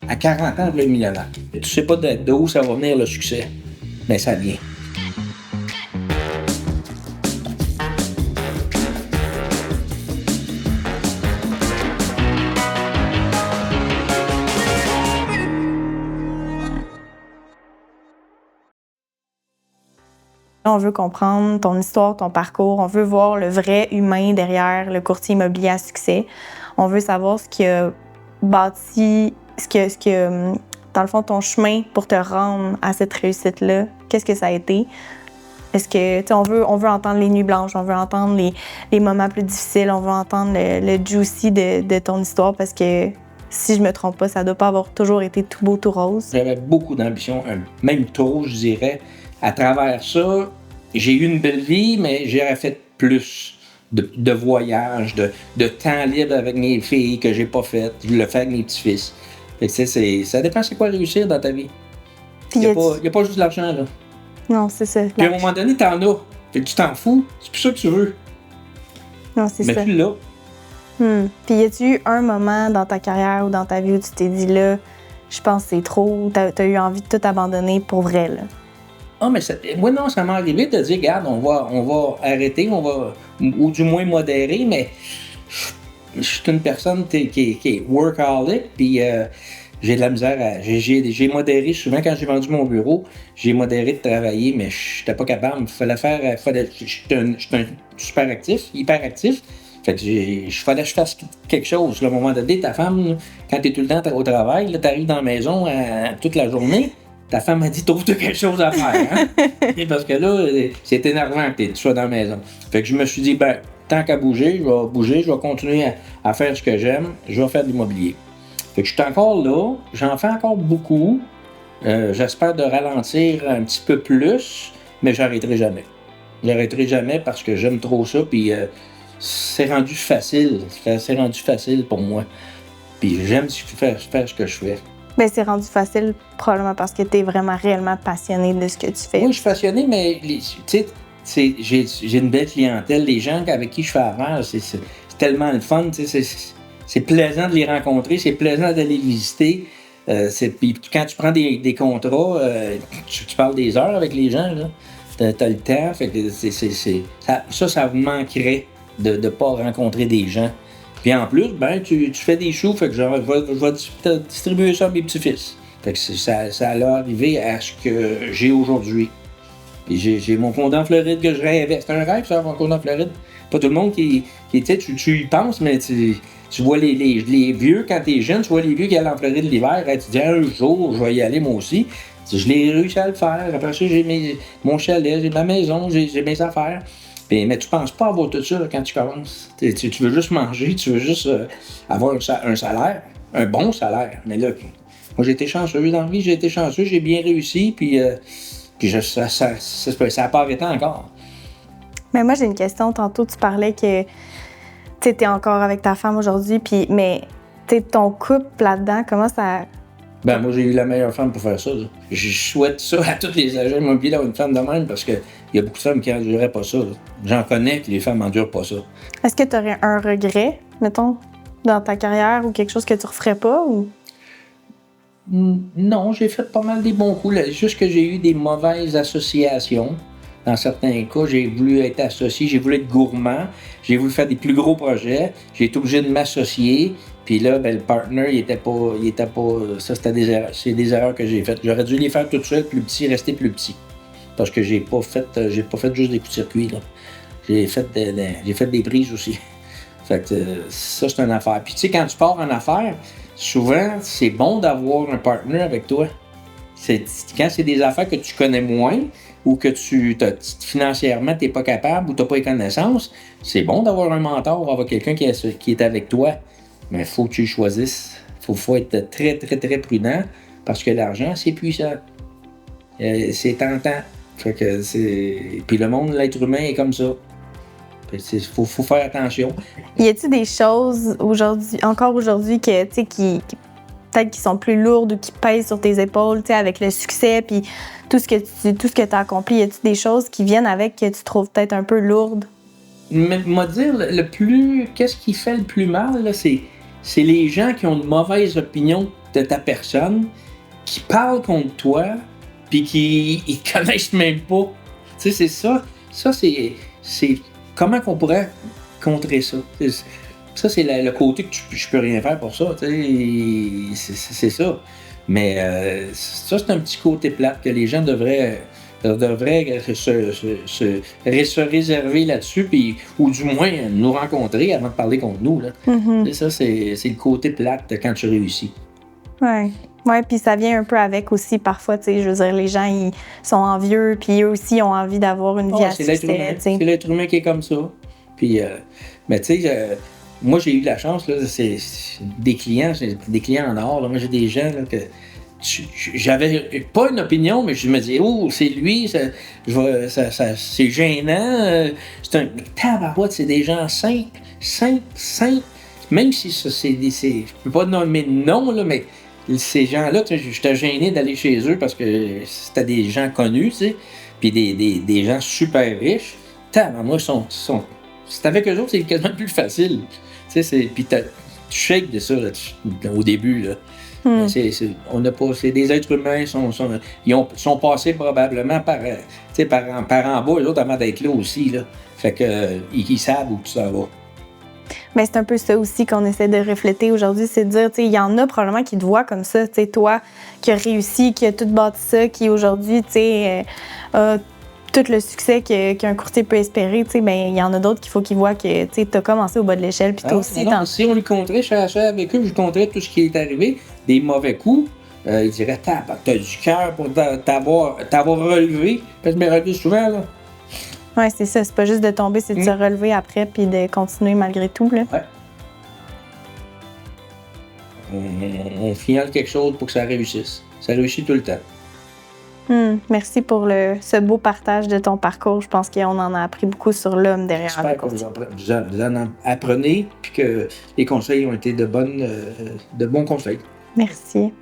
À 40 ans, je vais être millionnaire. Tu sais pas d'où ça va venir le succès, mais ça vient. On veut comprendre ton histoire, ton parcours. On veut voir le vrai humain derrière le courtier immobilier à succès. On veut savoir ce qui a bâti, dans le fond, ton chemin pour te rendre à cette réussite-là. Qu'est-ce que ça a été? Est-ce que, tu sais, on veut entendre les nuits blanches, on veut entendre les moments plus difficiles, on veut entendre le juicy de ton histoire parce que, si je me trompe pas, ça doit pas avoir toujours été tout beau, tout rose. J'avais beaucoup d'ambition, même trop, je dirais. À travers ça, j'ai eu une belle vie, mais j'aurais fait plus de voyages, de temps libre avec mes filles que j'ai pas fait. Je le fais avec mes petits-fils. Fait que ça dépend c'est quoi réussir dans ta vie. Il n'y a pas juste de l'argent, là. Non, c'est ça. Puis à un moment donné, t'en as. Fait que tu t'en fous. C'est plus ça que tu veux. Non, c'est ça. Mais tu l'as. Puis y a-tu eu un moment dans ta carrière ou dans ta vie où tu t'es dit là, je pense que c'est trop, ou t'as eu envie de tout abandonner pour vrai, là? Ah, mais moi, non, ça m'est arrivé de dire, regarde, on va arrêter, ou du moins modérer, mais je suis une personne qui est workaholic, puis j'ai de la misère j'ai modéré souvent quand j'ai vendu mon bureau, j'ai modéré de travailler, mais je n'étais pas capable. Je suis un super actif, hyper actif. Fait que fallait que je fasse quelque chose. Là, à un moment donné, ta femme, quand tu es tout le temps au travail, tu arrives dans la maison toute la journée, ta femme m'a dit, trouve-toi quelque chose à faire. Hein? Parce que là, c'est énervant que tu sois dans la maison. Fait que je me suis dit, tant qu'à bouger, je vais continuer à faire ce que j'aime, je vais faire de l'immobilier. Fait que je suis encore là, j'en fais encore beaucoup. J'espère de ralentir un petit peu plus, mais j'arrêterai jamais. J'arrêterai jamais parce que j'aime trop ça, puis c'est rendu facile. C'est rendu facile pour moi. Puis j'aime faire ce que je fais. Bien, c'est rendu facile probablement parce que tu es vraiment réellement passionné de ce que tu fais. Oui, je suis passionné, mais tu sais, j'ai une belle clientèle. Les gens avec qui je fais affaire, c'est tellement le fun. C'est plaisant de les rencontrer, c'est plaisant d'aller les visiter. Puis quand tu prends des contrats, tu parles des heures avec les gens, là. T'as le temps. Fait que ça vous manquerait de ne pas rencontrer des gens. Puis en plus, tu fais des choux, fait que je vais distribuer ça à mes petits-fils. Fait que ça a arrivé à ce que j'ai aujourd'hui. Puis j'ai mon condo en Floride que je rêvais. C'est un rêve, ça, mon condo en Floride. Pas tout le monde qui tu y penses, mais tu vois les vieux, quand t'es jeune, tu vois les vieux qui allent en Floride l'hiver, tu dis un jour, je vais y aller moi aussi. Je l'ai réussi à le faire. Après ça, j'ai mon chalet, j'ai ma maison, j'ai mes affaires. Mais tu penses pas avoir tout ça là, quand tu commences. Tu veux juste manger, tu veux juste avoir un salaire, un bon salaire. Mais là, moi j'ai été chanceux dans la vie, j'ai bien réussi, puis ça n'a pas arrêté encore. Mais moi j'ai une question. Tantôt tu parlais que tu étais encore avec ta femme aujourd'hui, mais ton couple là-dedans, comment ça... Moi, j'ai eu la meilleure femme pour faire ça. Là. Je souhaite ça à tous les agents immobiliers d'avoir une femme de même parce qu'il y a beaucoup de femmes qui n'enduraient pas ça. Là. J'en connais que les femmes n'endurent pas ça. Est-ce que tu aurais un regret, mettons, dans ta carrière ou quelque chose que tu referais pas? Ou... Non, j'ai fait pas mal des bons coups. Là. Juste que j'ai eu des mauvaises associations. Dans certains cas, j'ai voulu être associé, j'ai voulu être gourmand, j'ai voulu faire des plus gros projets, j'ai été obligé de m'associer. Puis là, le partner, il était pas. Ça, c'était des erreurs. C'est des erreurs que j'ai faites. J'aurais dû les faire tout seul, plus petit, rester plus petit. Parce que j'ai pas fait juste des coups de circuit, là. J'ai fait des prises aussi. Fait que ça, c'est une affaire. Puis tu sais, quand tu pars en affaires, souvent, c'est bon d'avoir un partner avec toi. Quand c'est des affaires que tu connais moins ou que financièrement, tu n'es pas capable ou tu n'as pas les connaissances, c'est bon d'avoir un mentor ou avoir quelqu'un qui est avec toi. Mais il faut que tu le choisisses. Il faut être très, très, très prudent parce que l'argent, c'est puissant. C'est tentant. Fait que puis le monde, l'être humain est comme ça. Il faut faire attention. Y a-t-il des choses encore aujourd'hui que, qui peut-être qui sont plus lourdes ou qui pèsent sur tes épaules, avec le succès puis tout ce que tu as accompli? Y a-t-il des choses qui viennent avec que tu trouves peut-être un peu lourdes? Mais moi dire qu'est-ce qui fait le plus mal là, c'est les gens qui ont une mauvaise opinion de de ta personne qui parlent contre toi puis qui ils te connaissent même pas. Tu sais, c'est ça. Ça, c'est comment qu'on pourrait contrer ça. Ça, c'est le côté que je peux rien faire pour ça. Tu sais, c'est ça. Mais ça, c'est un petit côté plate que les gens devraient se réserver là-dessus, puis, ou du moins nous rencontrer avant de parler contre nous. Là. Mhm. Ça, c'est le côté plate quand tu réussis. Ouais. Ouais, puis ça vient un peu avec aussi parfois, tu sais, je veux dire, les gens, ils sont envieux, puis eux aussi ont envie d'avoir une vie à C'est l'être succès, humain. tu sais. C'est l'être humain qui est comme ça. Puis, mais tu sais, moi, j'ai eu de la chance, là, c'est des clients en or. Là. Moi, j'ai des gens là, que j'avais pas une opinion, mais je me disais, oh, c'est lui, c'est gênant. C'est un tabarouette, c'est des gens simples. Même si ça, je peux pas nommer de nom, là, mais ces gens-là, j'étais gêné d'aller chez eux parce que c'était des gens connus, tu sais, puis des gens super riches. Moi, c'est avec eux autres, c'est quasiment plus facile. Tu sais, puis tu shakes de ça là, au début, là. C'est des êtres humains, ils sont passés probablement par en bas, les autres avant d'être là aussi. Là. Fait que ils savent où tout ça va. Mais c'est un peu ça aussi qu'on essaie de refléter aujourd'hui, c'est de dire, tu sais, il y en a probablement qui te voient comme ça, tu sais, toi qui as réussi, qui a tout bâti ça, qui aujourd'hui, tu sais, a tout le succès qu'un courtier peut espérer, tu sais, ben il y en a d'autres qu'il faut qu'ils voient que, tu sais, t'as commencé au bas de l'échelle, puis toi aussi, si on lui compterait, je suis avec eux, je lui compterais tout ce qui est arrivé, des mauvais coups, il dirait, t'as du cœur pour t'avoir relevé, parce que je me relevé souvent, là. Ouais, c'est ça, c'est pas juste de tomber, c'est de se relever après, puis de continuer malgré tout, là. Ouais. On finale quelque chose pour que ça réussisse. Ça réussit tout le temps. Merci pour ce beau partage de ton parcours. Je pense qu'on en a appris beaucoup sur l'homme derrière. J'espère que vous en apprenez puis que les conseils ont été de bons conseils. Merci.